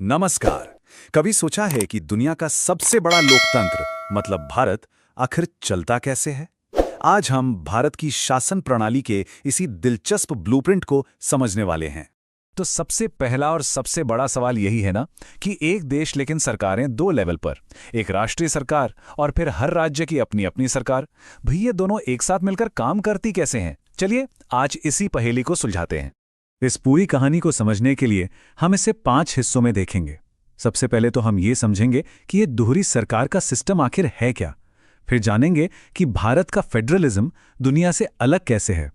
नमस्कार। कभी सोचा है कि दुनिया का सबसे बड़ा लोकतंत्र मतलब भारत आखिर चलता कैसे है? आज हम भारत की शासन प्रणाली के इसी दिलचस्प ब्लूप्रिंट को समझने वाले हैं। तो सबसे पहला और सबसे बड़ा सवाल यही है ना कि एक देश लेकिन सरकारें दो लेवल पर, एक राष्ट्रीय सरकार और फिर हर राज्य की अपनी अपनी सरकार। भाई ये दोनों एक साथ मिलकर काम करती कैसे हैं? चलिए आज इसी पहेली को सुलझाते हैं। इस पूरी कहानी को समझने के लिए हम इसे 5 हिस्सों में देखेंगे। सबसे पहले तो हम ये समझेंगे कि ये दोहरी सरकार का सिस्टम आखिर है क्या। फिर जानेंगे कि भारत का फेडरलिज्म दुनिया से अलग कैसे है।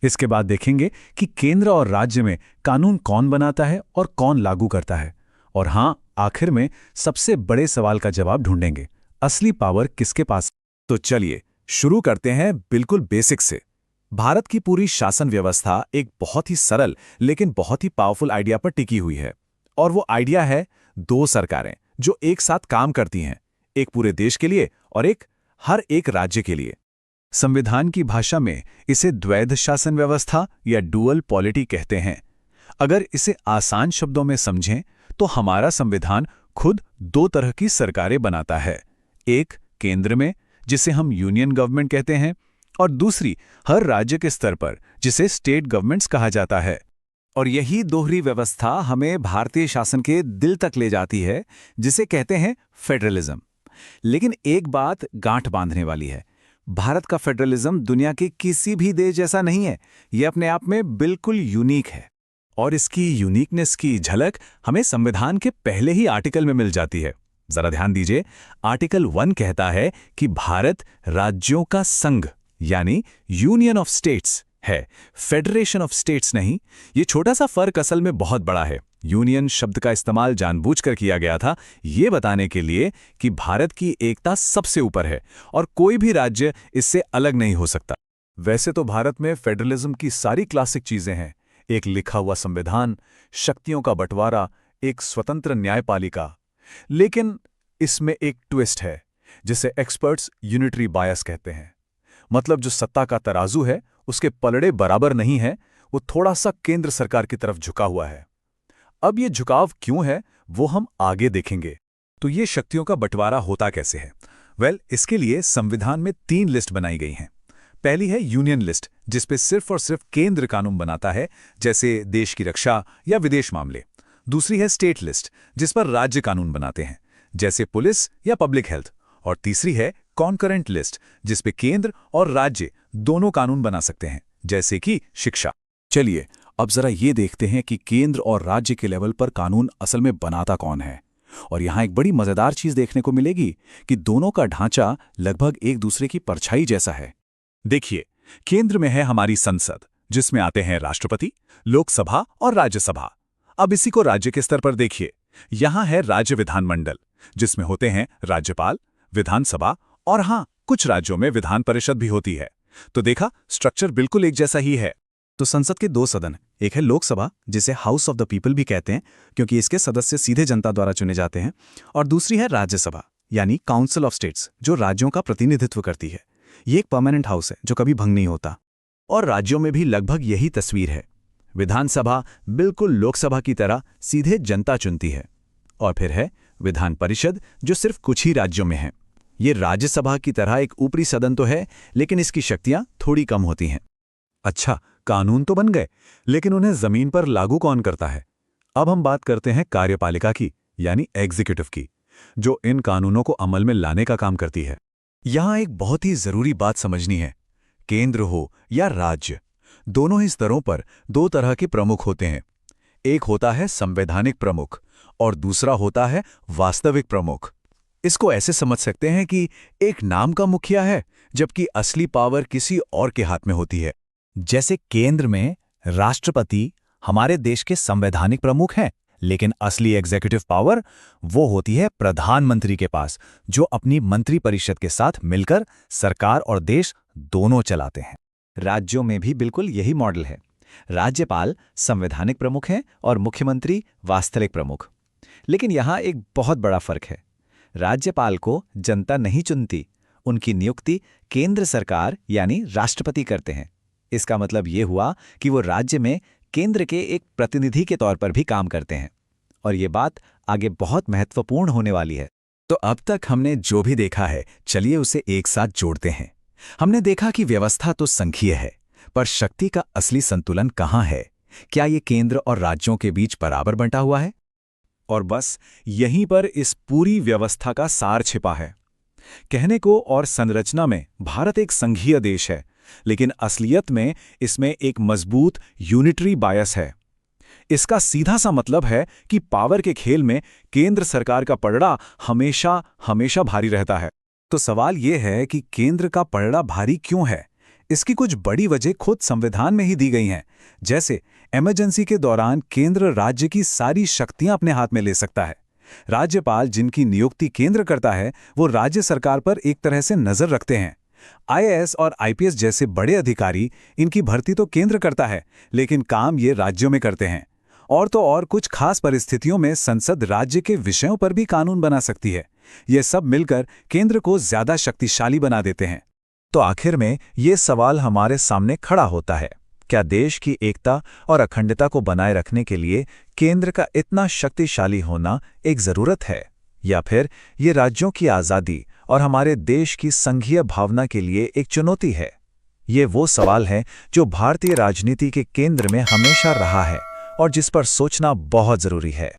इसके बाद देखेंगे कि केंद्र और राज्य में कानून कौन बनाता है और कौन लागू करता है। और हाँ, आखिर में सबसे बड़े सवाल का जवाब ढूंढेंगे, असली पावर किसके पास। तो चलिए शुरू करते हैं बिल्कुल बेसिक से। भारत की पूरी शासन व्यवस्था एक बहुत ही सरल लेकिन बहुत ही पावरफुल आइडिया पर टिकी हुई है। और वो आइडिया है दो सरकारें जो एक साथ काम करती हैं, एक पूरे देश के लिए और एक हर एक राज्य के लिए। संविधान की भाषा में इसे द्वैध शासन व्यवस्था या डुअल पॉलिटी कहते हैं। अगर इसे आसान शब्दों में समझें तो हमारा संविधान खुद दो तरह की सरकारें बनाता है, एक केंद्र में जिसे हम यूनियन गवर्नमेंट कहते हैं और दूसरी हर राज्य के स्तर पर जिसे स्टेट गवर्नमेंट्स कहा जाता है। और यही दोहरी व्यवस्था हमें भारतीय शासन के दिल तक ले जाती है, जिसे कहते हैं फेडरलिज्म। लेकिन एक बात गांठ बांधने वाली है, भारत का फेडरलिज्म दुनिया के किसी भी देश जैसा नहीं है। यह अपने आप में बिल्कुल यूनिक है। और इसकी यूनिकनेस की झलक हमें संविधान के पहले ही आर्टिकल में मिल जाती है। जरा ध्यान दीजिए, आर्टिकल 1 कहता है कि भारत राज्यों का संघ यानी यूनियन ऑफ स्टेट्स है, फेडरेशन ऑफ स्टेट्स नहीं। ये छोटा सा फर्क असल में बहुत बड़ा है। यूनियन शब्द का इस्तेमाल जानबूझकर किया गया था, ये बताने के लिए कि भारत की एकता सबसे ऊपर है और कोई भी राज्य इससे अलग नहीं हो सकता। वैसे तो भारत में फेडरलिज्म की सारी क्लासिक चीजें हैं, एक लिखा हुआ संविधान, शक्तियों का बंटवारा, एक स्वतंत्र न्यायपालिका। लेकिन इसमें एक ट्विस्ट है, जिसे एक्सपर्ट्स यूनिटरी बायस कहते हैं। मतलब जो सत्ता का तराजू है उसके पलड़े बराबर नहीं है, वो थोड़ा सा केंद्र सरकार की तरफ झुका हुआ है। अब ये झुकाव क्यों है वो हम आगे देखेंगे। तो ये शक्तियों का बंटवारा होता कैसे है? इसके लिए संविधान में 3 लिस्ट बनाई गई हैं। पहली है यूनियन लिस्ट, जिसपे सिर्फ और सिर्फ केंद्र कानून बनाता है, जैसे देश की रक्षा या विदेश मामले। दूसरी है स्टेट लिस्ट, जिस पर राज्य कानून बनाते हैं, जैसे पुलिस या पब्लिक हेल्थ। और तीसरी है कॉन्करेंट लिस्ट, जिसपे केंद्र और राज्य दोनों कानून बना सकते हैं, जैसे कि शिक्षा। चलिए अब जरा ये देखते हैं कि केंद्र और राज्य के लेवल पर कानून असल में बनाता कौन है। और यहां एक बड़ी मजेदार चीज देखने को मिलेगी कि दोनों का ढांचा लगभग एक दूसरे की परछाई जैसा है। देखिए, केंद्र में है हमारी संसद, जिसमें आते हैं राष्ट्रपति, लोकसभा और राज्यसभा। अब इसी को राज्य के स्तर पर देखिए, यहां है राज्य विधानमंडल, जिसमें होते हैं राज्यपाल, विधानसभा और हां, कुछ राज्यों में विधान परिषद भी होती है। तो देखा, स्ट्रक्चर बिल्कुल एक जैसा ही है। तो संसद के 2 सदन, एक है लोकसभा जिसे हाउस ऑफ द पीपल भी कहते हैं क्योंकि इसके सदस्य सीधे जनता द्वारा चुने जाते हैं, और दूसरी है राज्यसभा यानी काउंसिल ऑफ स्टेट्स, जो राज्यों का प्रतिनिधित्व करती है। ये एक परमानेंट हाउस है जो कभी भंग नहीं होता। और राज्यों में भी लगभग यही तस्वीर है। विधानसभा बिल्कुल लोकसभा की तरह सीधे जनता चुनती है। और फिर है विधान परिषद, जो सिर्फ कुछ ही राज्यों में है। ये राज्यसभा की तरह एक ऊपरी सदन तो है, लेकिन इसकी शक्तियां थोड़ी कम होती हैं। अच्छा, कानून तो बन गए, लेकिन उन्हें जमीन पर लागू कौन करता है? अब हम बात करते हैं कार्यपालिका की, यानी एग्जीक्यूटिव की, जो इन कानूनों को अमल में लाने का काम करती है। यहां एक बहुत ही जरूरी बात समझनी है। केंद्र हो या राज्य, दोनों ही स्तरों पर 2 तरह के प्रमुख होते हैं। एक होता है संवैधानिक प्रमुख और दूसरा होता है वास्तविक प्रमुख। इसको ऐसे समझ सकते हैं कि एक नाम का मुखिया है, जबकि असली पावर किसी और के हाथ में होती है। जैसे केंद्र में राष्ट्रपति हमारे देश के संवैधानिक प्रमुख हैं, लेकिन असली एग्जीक्यूटिव पावर वो होती है प्रधानमंत्री के पास, जो अपनी मंत्रिपरिषद के साथ मिलकर सरकार और देश दोनों चलाते हैं। राज्यों में भी बिल्कुल यही मॉडल है। राज्यपाल संवैधानिक प्रमुख हैं और मुख्यमंत्री वास्तविक प्रमुख। लेकिन यहां एक बहुत बड़ा फर्क है। राज्यपाल को जनता नहीं चुनती, उनकी नियुक्ति केंद्र सरकार यानी राष्ट्रपति करते हैं। इसका मतलब ये हुआ कि वो राज्य में केंद्र के एक प्रतिनिधि के तौर पर भी काम करते हैं। और ये बात आगे बहुत महत्वपूर्ण होने वाली है। तो अब तक हमने जो भी देखा है, चलिए उसे एक साथ जोड़ते हैं। हमने देखा कि व्यवस्था तो संघीय है, पर शक्ति का असली संतुलन कहाँ है? क्या ये केंद्र और राज्यों के बीच बराबर बंटा हुआ है? और बस यहीं पर इस पूरी व्यवस्था का सार छिपा है। कहने को और संरचना में भारत एक संघीय देश है, लेकिन असलियत में इसमें एक मजबूत यूनिटरी बायस है। इसका सीधा सा मतलब है कि पावर के खेल में केंद्र सरकार का पलड़ा हमेशा हमेशा भारी रहता है। तो सवाल ये है कि केंद्र का पलड़ा भारी क्यों है? इसकी कुछ बड़ी वजह खुद संविधान में ही दी गई हैं। जैसे इमरजेंसी के दौरान केंद्र राज्य की सारी शक्तियां अपने हाथ में ले सकता है। राज्यपाल, जिनकी नियुक्ति केंद्र करता है, वो राज्य सरकार पर एक तरह से नजर रखते हैं। आईएएस और आईपीएस जैसे बड़े अधिकारी, इनकी भर्ती तो केंद्र करता है, लेकिन काम ये राज्यों में करते हैं। और तो और कुछ खास परिस्थितियों में संसद राज्य के विषयों पर भी कानून बना सकती है। ये सब मिलकर केंद्र को ज्यादा शक्तिशाली बना देते हैं। तो आखिर में ये सवाल हमारे सामने खड़ा होता है, क्या देश की एकता और अखंडता को बनाए रखने के लिए केंद्र का इतना शक्तिशाली होना एक जरूरत है, या फिर ये राज्यों की आज़ादी और हमारे देश की संघीय भावना के लिए एक चुनौती है? ये वो सवाल है जो भारतीय राजनीति के केंद्र में हमेशा रहा है और जिस पर सोचना बहुत जरूरी है।